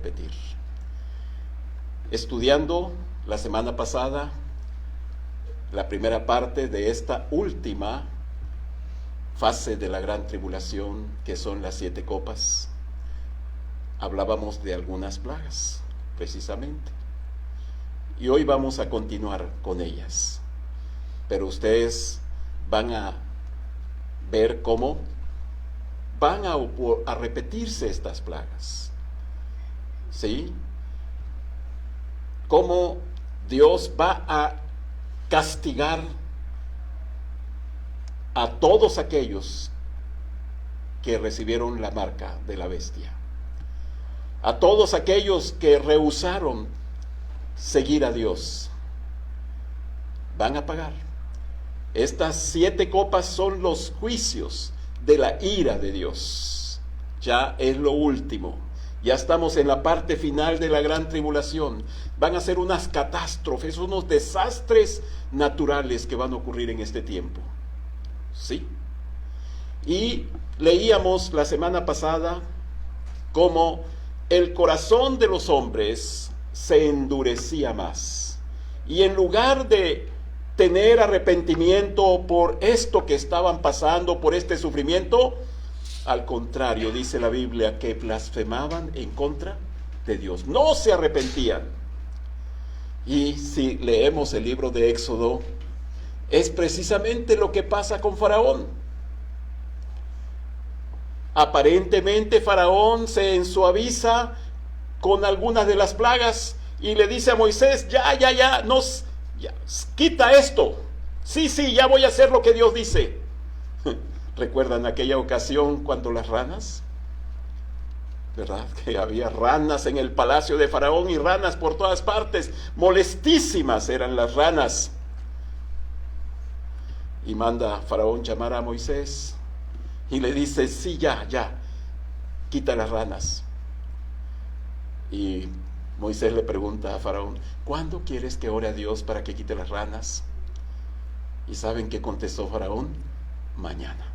repetir. Estudiando la semana pasada la primera parte de esta última fase de la gran tribulación, que son las 7 copas, hablábamos de algunas plagas, precisamente. Y hoy vamos a continuar con ellas. Pero ustedes van a ver cómo van a repetirse estas plagas. ¿Sí? Cómo Dios va a castigar a todos aquellos que recibieron la marca de la bestia. A todos aquellos que rehusaron seguir a Dios. Van a pagar. Estas 7 copas son los juicios de la ira de Dios. Ya es lo último. Ya estamos en la parte final de la gran tribulación. Van a ser unas catástrofes, unos desastres naturales que van a ocurrir en este tiempo. ¿Sí? Y leíamos la semana pasada cómo el corazón de los hombres se endurecía más. Y en lugar de tener arrepentimiento por esto que estaban pasando, por este sufrimiento, al contrario, dice la Biblia, que blasfemaban en contra de Dios. No se arrepentían. Y si leemos el libro de Éxodo, es precisamente lo que pasa con Faraón. Aparentemente Faraón se ensuaviza con algunas de las plagas y le dice a Moisés, ya, quita esto. Sí, ya voy a hacer lo que Dios dice. ¿Recuerdan aquella ocasión cuando las ranas? ¿Verdad? Que había ranas en el palacio de Faraón y ranas por todas partes. Molestísimas eran las ranas. Y manda Faraón llamar a Moisés y le dice, sí, ya, quita las ranas. Y Moisés le pregunta a Faraón, ¿cuándo quieres que ore a Dios para que quite las ranas? ¿Y saben qué contestó Faraón? Mañana.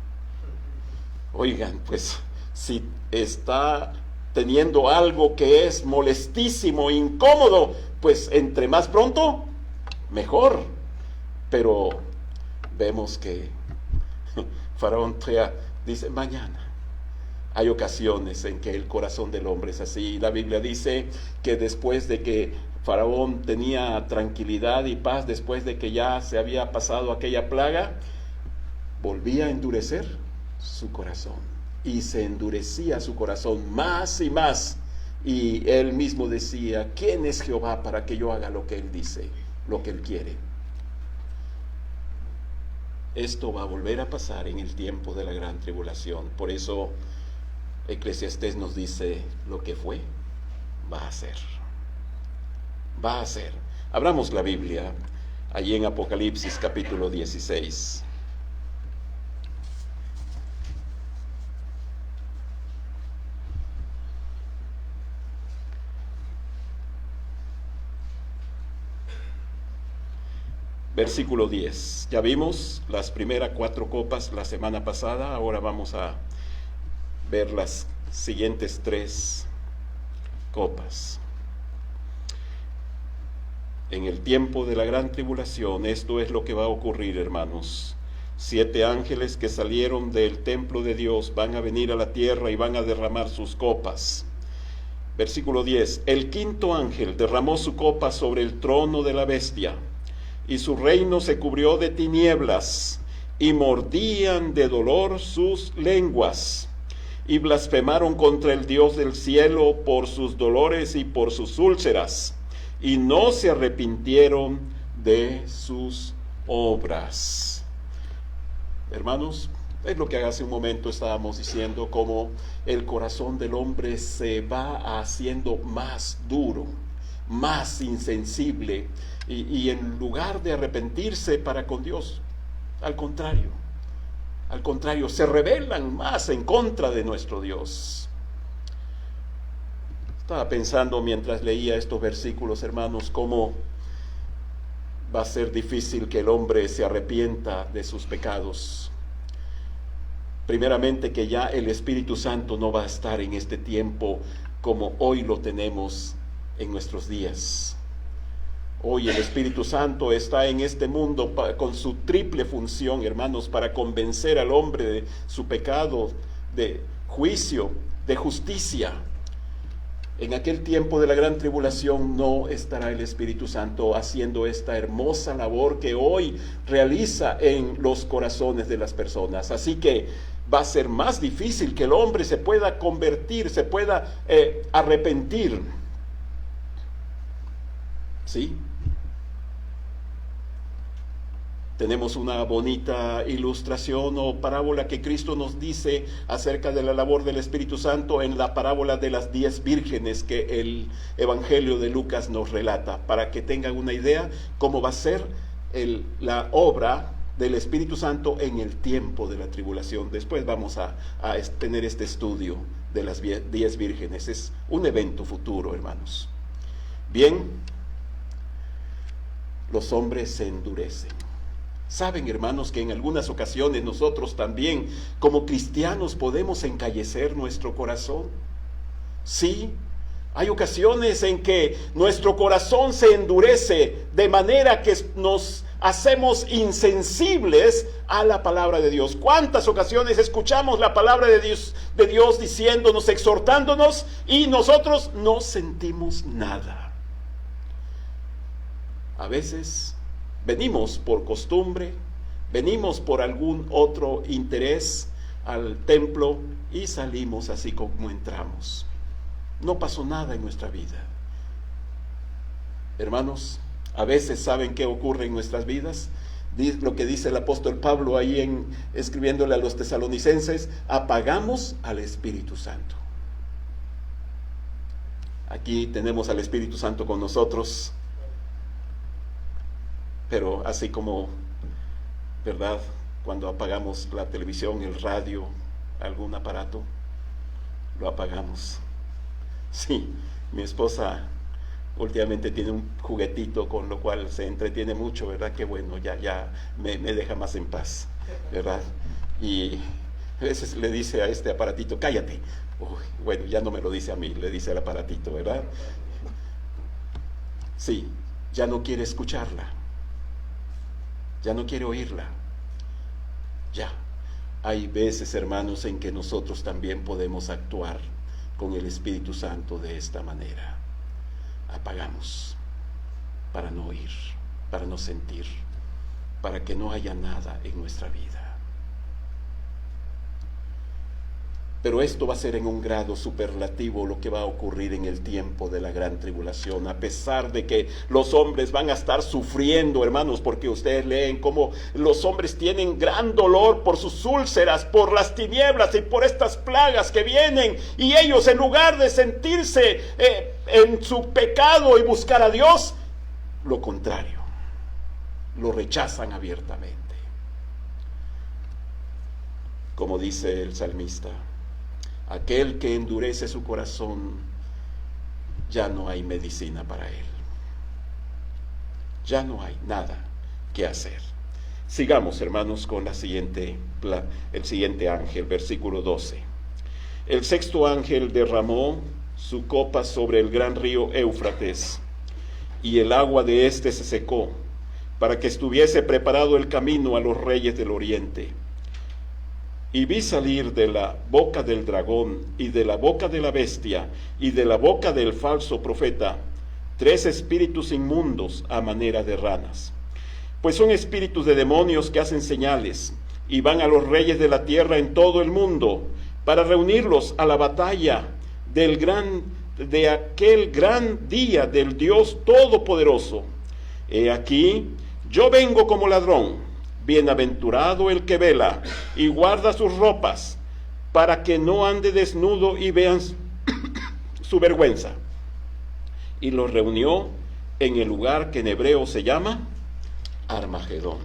Oigan, pues si está teniendo algo que es molestísimo, incómodo, pues entre más pronto, mejor. Pero vemos que Faraón dice mañana. Hay ocasiones en que el corazón del hombre es así. La Biblia dice que después de que Faraón tenía tranquilidad y paz, después de que ya se había pasado aquella plaga, volvía a endurecer su corazón. Y se endurecía su corazón más y más. Y él mismo decía, ¿quién es Jehová para que yo haga lo que él dice, lo que él quiere? Esto va a volver a pasar en el tiempo de la gran tribulación. Por eso Eclesiastés nos dice, lo que fue, va a ser. Va a ser. Abramos la Biblia, allí en Apocalipsis capítulo 16. Versículo 10. Ya vimos las primeras 4 copas la semana pasada. Ahora vamos a ver las siguientes 3 copas. En el tiempo de la gran tribulación, esto es lo que va a ocurrir, hermanos. 7 ángeles que salieron del templo de Dios van a venir a la tierra y van a derramar sus copas. Versículo 10. El 5.º ángel derramó su copa sobre el trono de la bestia, y su reino se cubrió de tinieblas, y mordían de dolor sus lenguas, y blasfemaron contra el Dios del cielo por sus dolores y por sus úlceras, y no se arrepintieron de sus obras. Hermanos, es lo que hace un momento estábamos diciendo, cómo el corazón del hombre se va haciendo más duro, más insensible, y en lugar de arrepentirse para con Dios, al contrario, se rebelan más en contra de nuestro Dios. Estaba pensando mientras leía estos versículos, hermanos, cómo va a ser difícil que el hombre se arrepienta de sus pecados. Primeramente, que ya el Espíritu Santo no va a estar en este tiempo como hoy lo tenemos en nuestros días. Hoy el Espíritu Santo está en este mundo con su triple función, hermanos, para convencer al hombre de su pecado, de juicio, de justicia. En aquel tiempo de la gran tribulación no estará el Espíritu Santo haciendo esta hermosa labor que hoy realiza en los corazones de las personas. Así que va a ser más difícil que el hombre se pueda convertir, se pueda arrepentir. ¿Sí? Tenemos una bonita ilustración o parábola que Cristo nos dice acerca de la labor del Espíritu Santo en la parábola de las 10 vírgenes que el Evangelio de Lucas nos relata, para que tengan una idea cómo va a ser la obra del Espíritu Santo en el tiempo de la tribulación. Después vamos a tener este estudio de las 10 vírgenes. Es un evento futuro, hermanos. Bien, los hombres se endurecen. Saben, hermanos, que en algunas ocasiones nosotros también, como cristianos, podemos encallecer nuestro corazón. Sí, hay ocasiones en que nuestro corazón se endurece de manera que nos hacemos insensibles a la palabra de Dios. ¿Cuántas ocasiones escuchamos la palabra de Dios diciéndonos, exhortándonos, y nosotros no sentimos nada? A veces venimos por costumbre, venimos por algún otro interés al templo y salimos así como entramos. No pasó nada en nuestra vida. Hermanos, a veces ¿saben qué ocurre en nuestras vidas? Lo que dice el apóstol Pablo ahí escribiéndole a los tesalonicenses: apagamos al Espíritu Santo. Aquí tenemos al Espíritu Santo con nosotros. Pero así como, ¿verdad?, cuando apagamos la televisión, el radio, algún aparato, lo apagamos. Sí, mi esposa últimamente tiene un juguetito con lo cual se entretiene mucho, ¿verdad? Qué bueno, ya me deja más en paz, ¿verdad? Y a veces le dice a este aparatito, cállate. Uy, bueno, ya no me lo dice a mí, le dice al aparatito, ¿verdad? Sí, ya no quiere escucharla. Ya no quiere oírla. Ya. Hay veces, hermanos, en que nosotros también podemos actuar con el Espíritu Santo de esta manera. Apagamos para no oír, para no sentir, para que no haya nada en nuestra vida. Pero esto va a ser en un grado superlativo lo que va a ocurrir en el tiempo de la gran tribulación, a pesar de que los hombres van a estar sufriendo, hermanos, porque ustedes leen cómo los hombres tienen gran dolor por sus úlceras, por las tinieblas y por estas plagas que vienen, y ellos, en lugar de sentirse en su pecado y buscar a Dios, lo contrario, lo rechazan abiertamente. Como dice el salmista: aquel que endurece su corazón, ya no hay medicina para él. Ya no hay nada que hacer. Sigamos, hermanos, con el siguiente ángel, versículo 12. El sexto ángel derramó su copa sobre el gran río Éufrates, y el agua de éste se secó, para que estuviese preparado el camino a los reyes del oriente. Y vi salir de la boca del dragón, y de la boca de la bestia, y de la boca del falso profeta, 3 espíritus inmundos a manera de ranas. Pues son espíritus de demonios que hacen señales, y van a los reyes de la tierra en todo el mundo, para reunirlos a la batalla de aquel gran día del Dios Todopoderoso. He aquí, yo vengo como ladrón. Bienaventurado el que vela y guarda sus ropas, para que no ande desnudo y vean su vergüenza. Y los reunió en el lugar que en hebreo se llama Armagedón.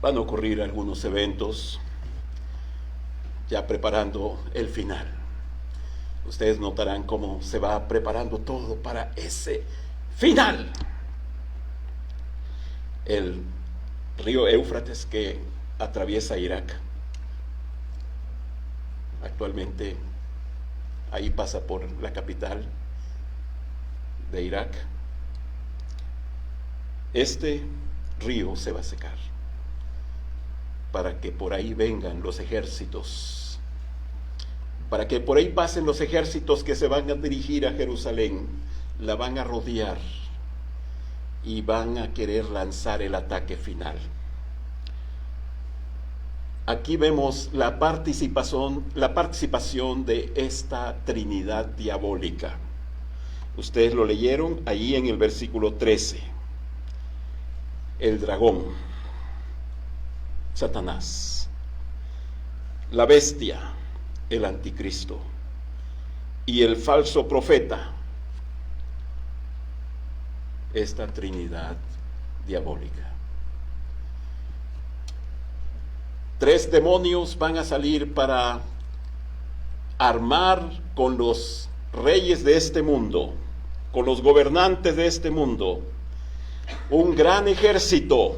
Van a ocurrir algunos eventos ya preparando el final. Ustedes notarán cómo se va preparando todo para ese final. El río Éufrates, que atraviesa Irak. Actualmente ahí pasa por la capital de Irak. Este río se va a secar para que por ahí vengan los ejércitos, para que por ahí pasen los ejércitos que se van a dirigir a Jerusalén, la van a rodear y van a querer lanzar el ataque final. Aquí vemos la participación de esta Trinidad diabólica. Ustedes lo leyeron ahí en el versículo 13. El dragón, Satanás, la bestia, el anticristo, y el falso profeta, esta Trinidad diabólica. 3 demonios van a salir para armar con los reyes de este mundo, con los gobernantes de este mundo, un gran ejército.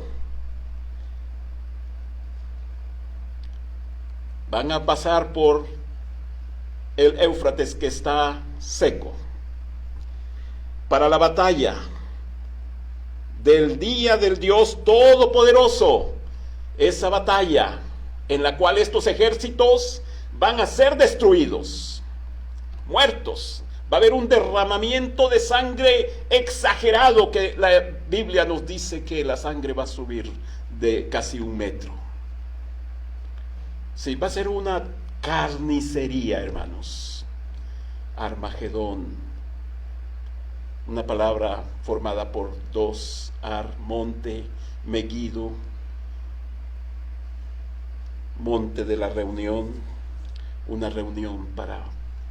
Van a pasar por el Éufrates, que está seco, para la batalla del día del Dios Todopoderoso. Esa batalla en la cual estos ejércitos van a ser destruidos, muertos. Va a haber un derramamiento de sangre exagerado, que la Biblia nos dice que la sangre va a subir de casi 1 metro. Sí, va a ser una carnicería, hermanos. Armagedón, una palabra formada por 2, monte, Megiddo, monte de la reunión, una reunión para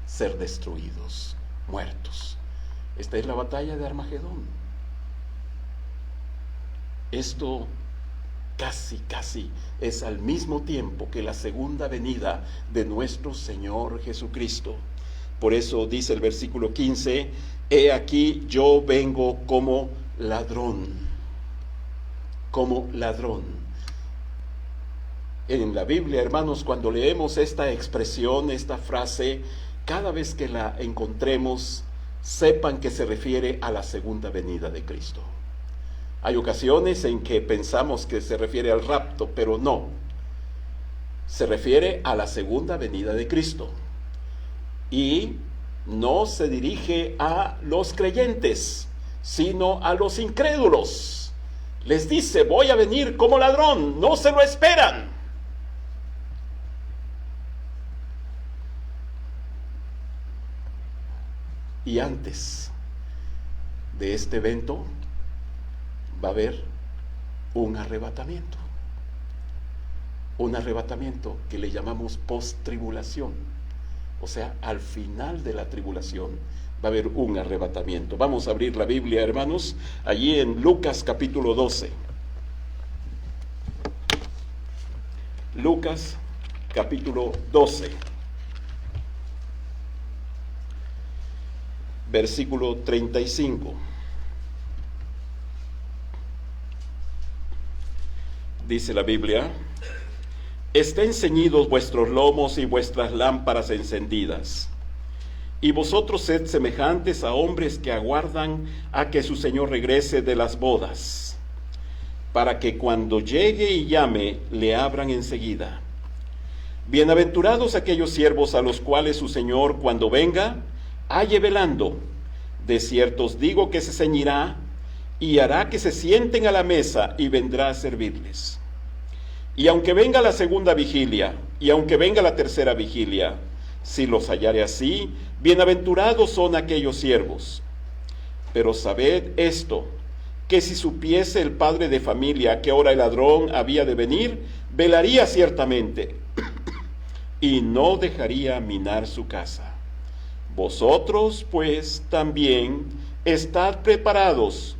ser destruidos, muertos. Esta es la batalla de Armagedón. Esto casi es al mismo tiempo que la segunda venida de nuestro Señor Jesucristo. Por eso dice el versículo 15: he aquí yo vengo como ladrón, como ladrón. En la Biblia, hermanos, cuando leemos esta expresión, esta frase, cada vez que la encontremos, sepan que se refiere a la segunda venida de Cristo. Hay ocasiones en que pensamos que se refiere al rapto, pero no. Se refiere a la segunda venida de Cristo. Y no se dirige a los creyentes, sino a los incrédulos. Les dice: voy a venir como ladrón, no se lo esperan. Y antes de este evento va a haber un arrebatamiento que le llamamos post-tribulación. O sea, al final de la tribulación va a haber un arrebatamiento. Vamos a abrir la Biblia, hermanos, allí en Lucas capítulo 12. Lucas capítulo 12. Versículo 35. Dice la Biblia: estén ceñidos vuestros lomos y vuestras lámparas encendidas, y vosotros sed semejantes a hombres que aguardan a que su Señor regrese de las bodas, para que cuando llegue y llame, le abran enseguida. Bienaventurados aquellos siervos a los cuales su Señor, cuando venga, halle velando. De cierto os digo que se ceñirá y hará que se sienten a la mesa y vendrá a servirles. Y aunque venga la segunda vigilia, y aunque venga la tercera vigilia, si los hallare así, bienaventurados son aquellos siervos. Pero sabed esto, que si supiese el padre de familia a qué hora el ladrón había de venir, velaría ciertamente, y no dejaría minar su casa. Vosotros, pues, también estad preparados,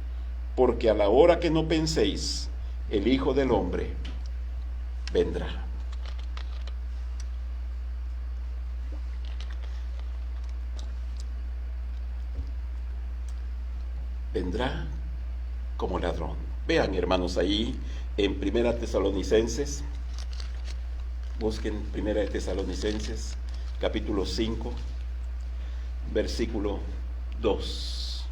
porque a la hora que no penséis, el Hijo del Hombre vendrá. Vendrá como ladrón. Vean, hermanos, ahí en 1 Tesalonicenses, Busquen Primera de Tesalonicenses, capítulo 5, versículo 2.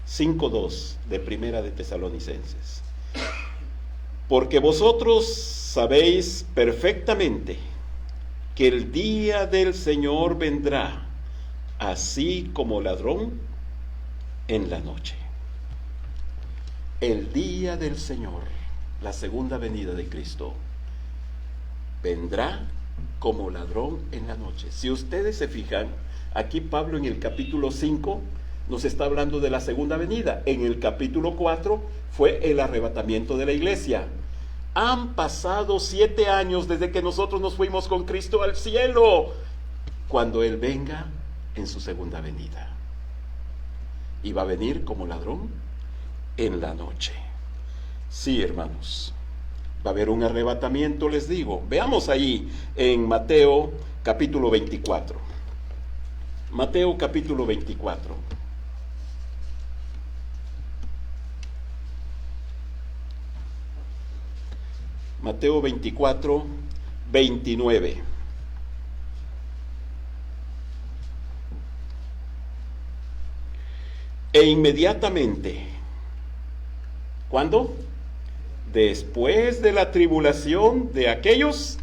5:2 de Primera de Tesalonicenses. Porque vosotros sabéis perfectamente que el día del Señor vendrá, así como ladrón en la noche. El día del Señor, la segunda venida de Cristo, vendrá como ladrón en la noche. Si ustedes se fijan, aquí Pablo en el capítulo 5 nos está hablando de la segunda venida. En el capítulo 4 fue el arrebatamiento de la iglesia. Han pasado 7 años desde que nosotros nos fuimos con Cristo al cielo, cuando Él venga en su segunda venida. Y va a venir como ladrón en la noche. Sí, hermanos, va a haber un arrebatamiento, les digo. Veamos ahí en Mateo capítulo 24. Mateo capítulo 24. Mateo 24, 29. E inmediatamente, ¿cuándo? Después de la tribulación de aquellos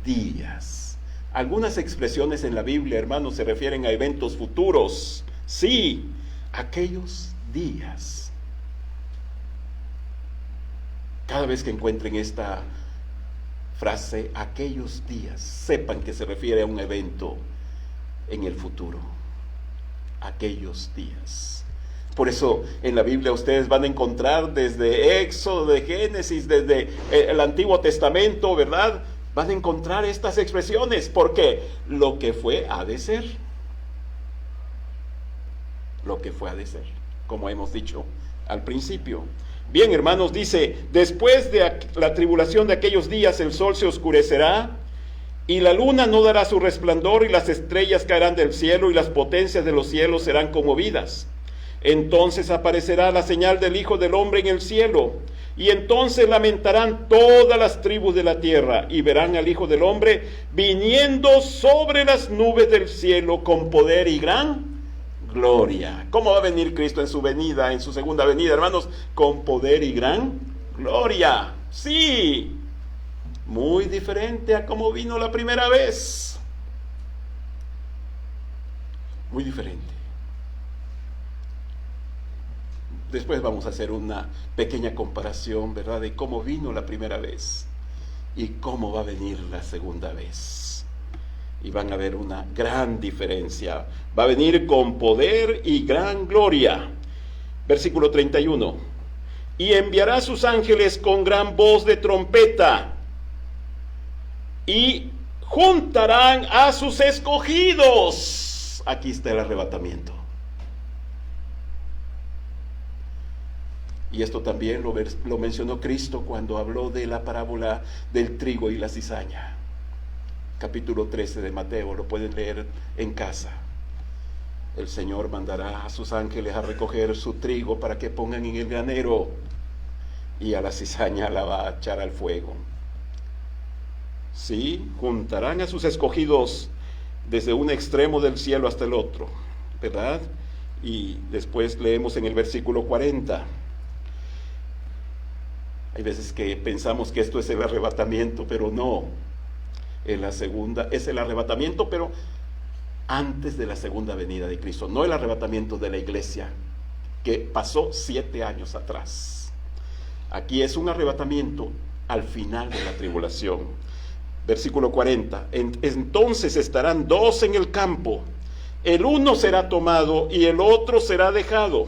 días. Algunas expresiones en la Biblia, hermanos, se refieren a eventos futuros. Sí, aquellos días. Cada vez que encuentren esta frase, aquellos días, sepan que se refiere a un evento en el futuro. Aquellos días. Por eso en la Biblia ustedes van a encontrar desde Éxodo, de Génesis, desde el Antiguo Testamento, ¿verdad? Van a encontrar estas expresiones, porque lo que fue ha de ser. Lo que fue ha de ser, como hemos dicho al principio. Bien, hermanos, dice, después de la tribulación de aquellos días, el sol se oscurecerá, y la luna no dará su resplandor, y las estrellas caerán del cielo, y las potencias de los cielos serán conmovidas. Entonces aparecerá la señal del Hijo del Hombre en el cielo, y entonces lamentarán todas las tribus de la tierra, y verán al Hijo del Hombre viniendo sobre las nubes del cielo con poder y gran gloria. ¿Cómo va a venir Cristo en su venida, en su segunda venida, hermanos? Con poder y gran gloria. Sí, muy diferente a cómo vino la primera vez. Muy diferente. Después vamos a hacer una pequeña comparación, ¿verdad?, de cómo vino la primera vez y cómo va a venir la segunda vez. Y van a ver una gran diferencia. Va a venir con poder y gran gloria. Versículo 31. Y enviará a sus ángeles con gran voz de trompeta, y juntarán a sus escogidos. Aquí está el arrebatamiento. Y esto también lo mencionó Cristo cuando habló de la parábola del trigo y la cizaña. Capítulo 13 de Mateo, lo pueden leer en casa. El Señor mandará a sus ángeles a recoger su trigo para que pongan en el granero, y a la cizaña la va a echar al fuego. Sí, juntarán a sus escogidos desde un extremo del cielo hasta el otro, ¿verdad? Y después leemos en el versículo 40. Hay veces que pensamos que esto es el arrebatamiento, pero no. En la segunda es el arrebatamiento, pero antes de la segunda venida de Cristo, no el arrebatamiento de la iglesia, que pasó 7 años atrás. Aquí es un arrebatamiento al final de la tribulación. Versículo 40. Entonces estarán 2 en el campo, el uno será tomado y el otro será dejado.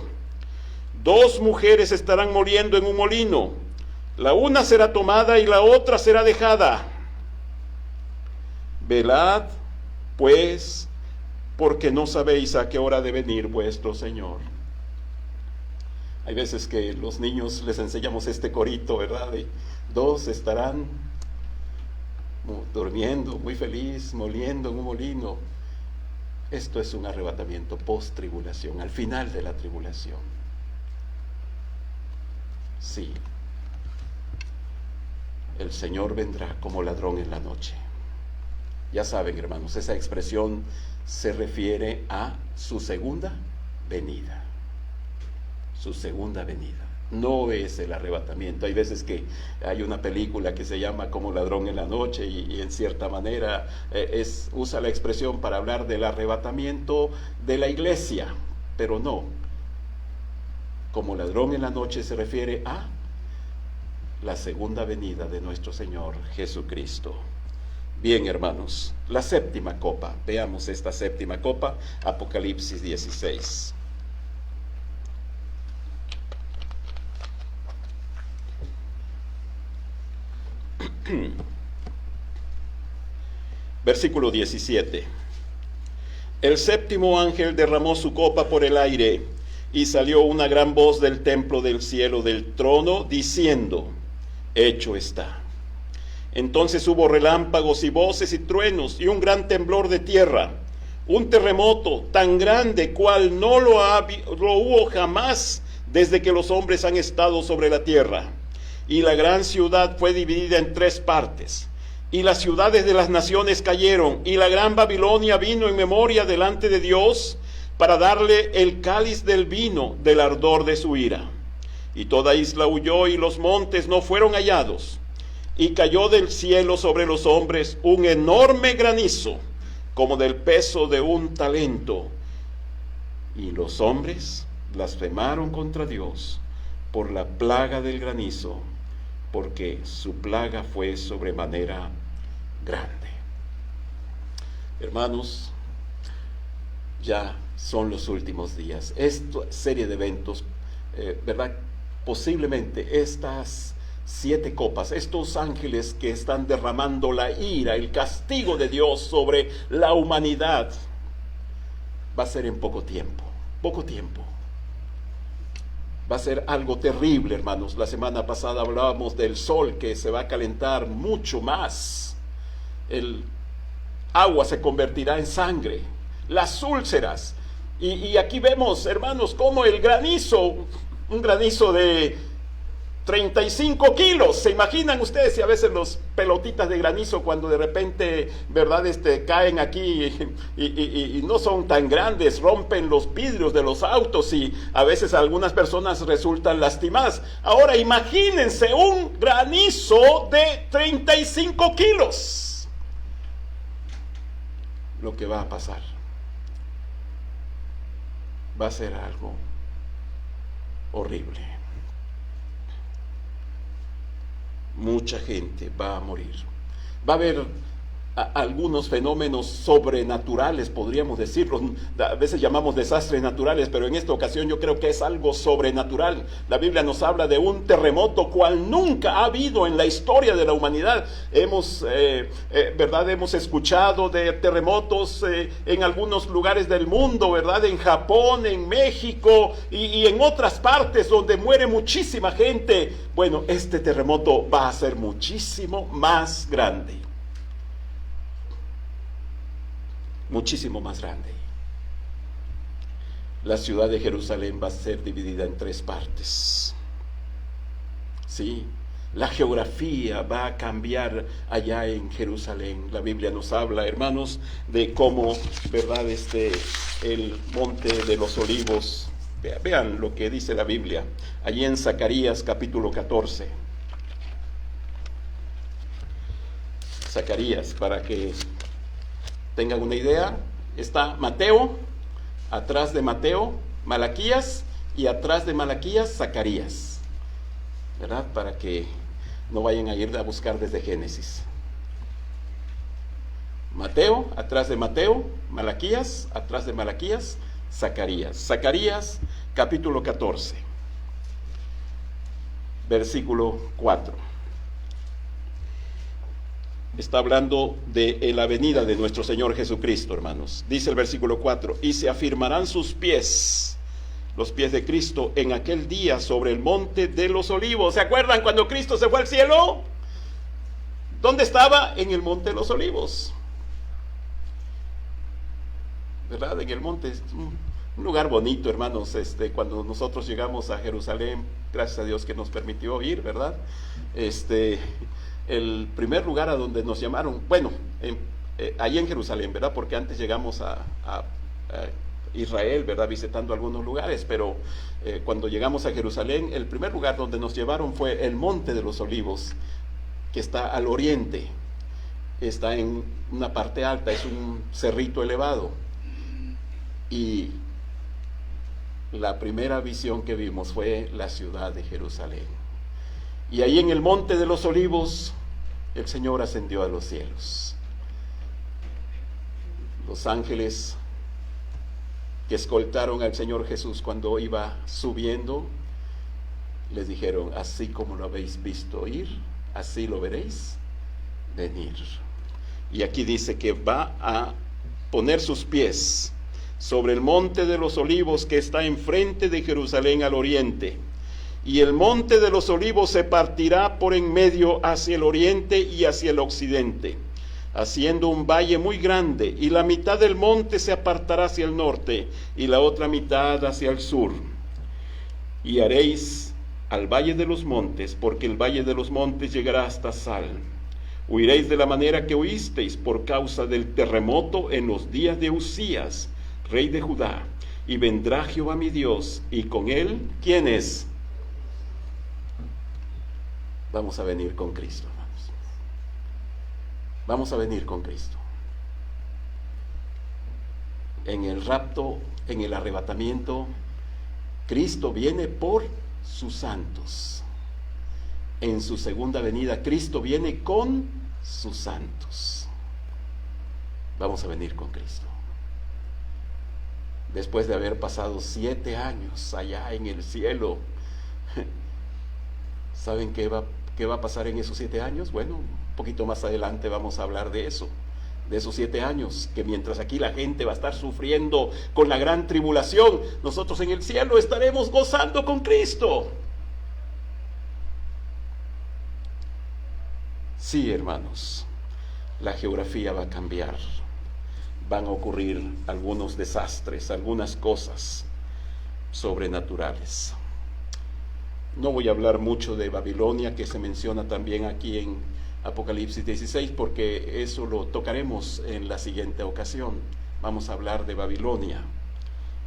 2 mujeres estarán moliendo en un molino, la una será tomada y la otra será dejada. Velad, pues, porque no sabéis a qué hora ha de venir vuestro Señor. Hay veces que los niños les enseñamos este corito, ¿verdad? Y 2 estarán durmiendo, muy feliz, moliendo en un molino. Esto es un arrebatamiento post-tribulación, al final de la tribulación. Sí. el Señor vendrá como ladrón en la noche. Ya saben, hermanos, esa expresión se refiere a su segunda venida. Su segunda venida. No es el arrebatamiento. Hay veces que hay una película que se llama Como ladrón en la noche y en cierta manera usa la expresión para hablar del arrebatamiento de la iglesia, pero no. Como ladrón en la noche se refiere a la segunda venida de nuestro Señor Jesucristo. Bien, hermanos, la séptima copa. Veamos esta séptima copa, Apocalipsis 16. Versículo 17. El séptimo ángel derramó su copa por el aire, y salió una gran voz del templo del cielo del trono, diciendo: hecho está. Entonces hubo relámpagos y voces y truenos, y un gran temblor de tierra, un terremoto tan grande cual no lo hubo jamás desde que los hombres han estado sobre la tierra. Y la gran ciudad fue dividida en 3 partes, y las ciudades de las naciones cayeron, y la gran Babilonia vino en memoria delante de Dios para darle el cáliz del vino del ardor de su ira. Y toda isla huyó, y los montes no fueron hallados. Y cayó del cielo sobre los hombres un enorme granizo, como del peso de un talento. Y los hombres blasfemaron contra Dios por la plaga del granizo, porque su plaga fue sobremanera grande. Hermanos, ya son los últimos días. Esta serie de eventos, ¿verdad? Posiblemente estas 7 copas, estos ángeles que están derramando la ira, el castigo de Dios sobre la humanidad, va a ser en poco tiempo. Va a ser algo terrible, hermanos. La semana pasada hablábamos del sol que se va a calentar mucho más. El agua se convertirá en sangre. Las úlceras. Y aquí vemos, hermanos, cómo el granizo, un granizo de 35 kilos. ¿Se imaginan ustedes si a veces los pelotitas de granizo cuando de repente, verdad, caen aquí y no son tan grandes, rompen los vidrios de los autos y a veces algunas personas resultan lastimadas? Ahora imagínense un granizo de 35 kilos. Lo que va a pasar va a ser algo horrible. Mucha gente va a morir. Va a haber algunos fenómenos sobrenaturales, podríamos decirlo. A veces llamamos desastres naturales, pero en esta ocasión yo creo que es algo sobrenatural. La Biblia nos habla de un terremoto cual nunca ha habido en la historia de la humanidad. Hemos escuchado de terremotos en algunos lugares del mundo, ¿verdad? En Japón, en México y en otras partes donde muere muchísima gente. Bueno, este terremoto va a ser muchísimo más grande. Muchísimo más grande. La ciudad de Jerusalén va a ser dividida en 3 partes. Sí, la geografía va a cambiar allá en Jerusalén. La Biblia nos habla, hermanos, de cómo, ¿verdad? El monte de los olivos. Vean lo que dice la Biblia, allí en Zacarías capítulo 14. Zacarías, para que tengan una idea, está Mateo, atrás de Mateo, Malaquías, y atrás de Malaquías, Zacarías, ¿verdad? Para que no vayan a ir a buscar desde Génesis. Mateo, atrás de Mateo, Malaquías, atrás de Malaquías, Zacarías. Zacarías, capítulo 14, versículo 4. Está hablando de la venida de nuestro Señor Jesucristo, hermanos. Dice el versículo 4: y se afirmarán sus pies, los pies de Cristo, en aquel día sobre el monte de los olivos. ¿Se acuerdan cuando Cristo se fue al cielo? ¿Dónde estaba? En el monte de los olivos, ¿verdad? En el monte, un lugar bonito, hermanos. Cuando nosotros llegamos a Jerusalén, gracias a Dios que nos permitió ir, ¿verdad? el primer lugar a donde nos llamaron, bueno, ahí en Jerusalén, ¿verdad? Porque antes llegamos a Israel, ¿verdad? Visitando algunos lugares, pero cuando llegamos a Jerusalén, el primer lugar donde nos llevaron fue el Monte de los Olivos, que está al oriente, está en una parte alta, es un cerrito elevado. Y la primera visión que vimos fue la ciudad de Jerusalén. Y ahí en el Monte de los Olivos, el Señor ascendió a los cielos. Los ángeles que escoltaron al Señor Jesús cuando iba subiendo, les dijeron: así como lo habéis visto ir, así lo veréis venir. Y aquí dice que va a poner sus pies sobre el Monte de los Olivos que está enfrente de Jerusalén al oriente. Y el Monte de los Olivos se partirá por en medio hacia el oriente y hacia el occidente, haciendo un valle muy grande, y la mitad del monte se apartará hacia el norte, y la otra mitad hacia el sur. Y haréis al valle de los montes, porque el valle de los montes llegará hasta Sal. Huiréis de la manera que huisteis por causa del terremoto en los días de Usías, rey de Judá, y vendrá Jehová mi Dios, y con él, ¿quién es? Vamos a venir con Cristo, hermanos. Vamos a venir con Cristo. En el rapto, en el arrebatamiento, Cristo viene por sus santos. En su segunda venida, Cristo viene con sus santos. Vamos a venir con Cristo. Después de haber pasado 7 años allá en el cielo, ¿saben qué va a pasar en esos 7 años? Bueno, un poquito más adelante vamos a hablar de eso, de esos 7 años, que mientras aquí la gente va a estar sufriendo con la gran tribulación, nosotros en el cielo estaremos gozando con Cristo. Sí, hermanos, la geografía va a cambiar. Van a ocurrir algunos desastres, algunas cosas sobrenaturales. No voy a hablar mucho de Babilonia, que se menciona también aquí en Apocalipsis 16, porque eso lo tocaremos en la siguiente ocasión. Vamos a hablar de Babilonia,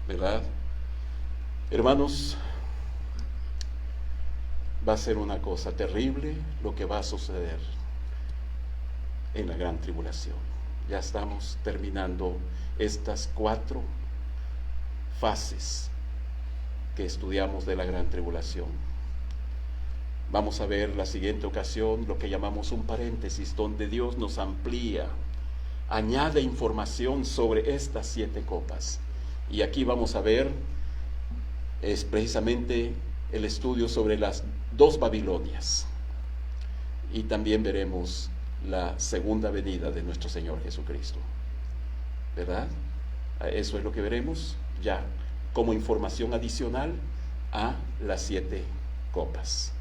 ¿verdad? Hermanos, va a ser una cosa terrible lo que va a suceder en la gran tribulación. Ya estamos terminando estas 4 fases que estudiamos de la gran tribulación. Vamos a ver la siguiente ocasión lo que llamamos un paréntesis, donde Dios nos amplía, añade información sobre estas 7 copas. Y aquí vamos a ver, es precisamente el estudio sobre las 2 Babilonias. Y también veremos la segunda venida de nuestro Señor Jesucristo, ¿verdad? Eso es lo que veremos ya como información adicional a las 7 copas.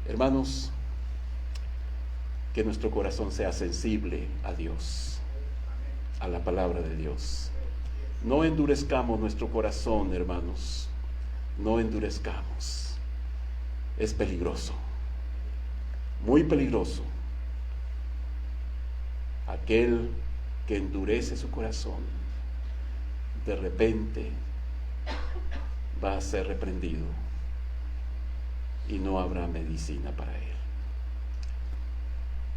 Hermanos, que nuestro corazón sea sensible a Dios, a la palabra de Dios. No endurezcamos nuestro corazón, hermanos, no endurezcamos. Es peligroso, muy peligroso. Aquel que endurece su corazón, de repente va a ser reprendido y no habrá medicina para él.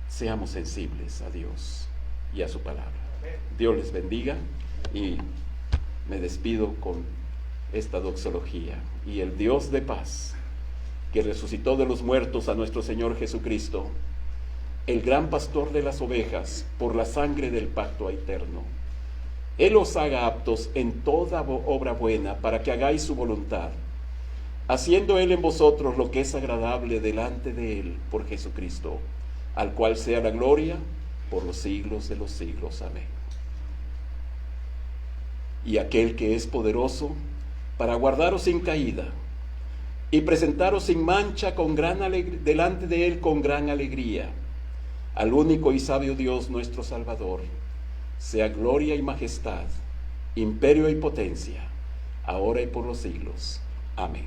Seamos sensibles a Dios y a su palabra. Dios les bendiga, y me despido con esta doxología. Y el Dios de paz, que resucitó de los muertos a nuestro Señor Jesucristo, el gran pastor de las ovejas, por la sangre del pacto eterno, Él os haga aptos en toda obra buena, para que hagáis su voluntad, haciendo Él en vosotros lo que es agradable delante de Él, por Jesucristo, al cual sea la gloria por los siglos de los siglos. Amén. Y aquel que es poderoso para guardaros sin caída y presentaros sin mancha delante de Él con gran alegría, al único y sabio Dios nuestro Salvador, sea gloria y majestad, imperio y potencia, ahora y por los siglos. Amén.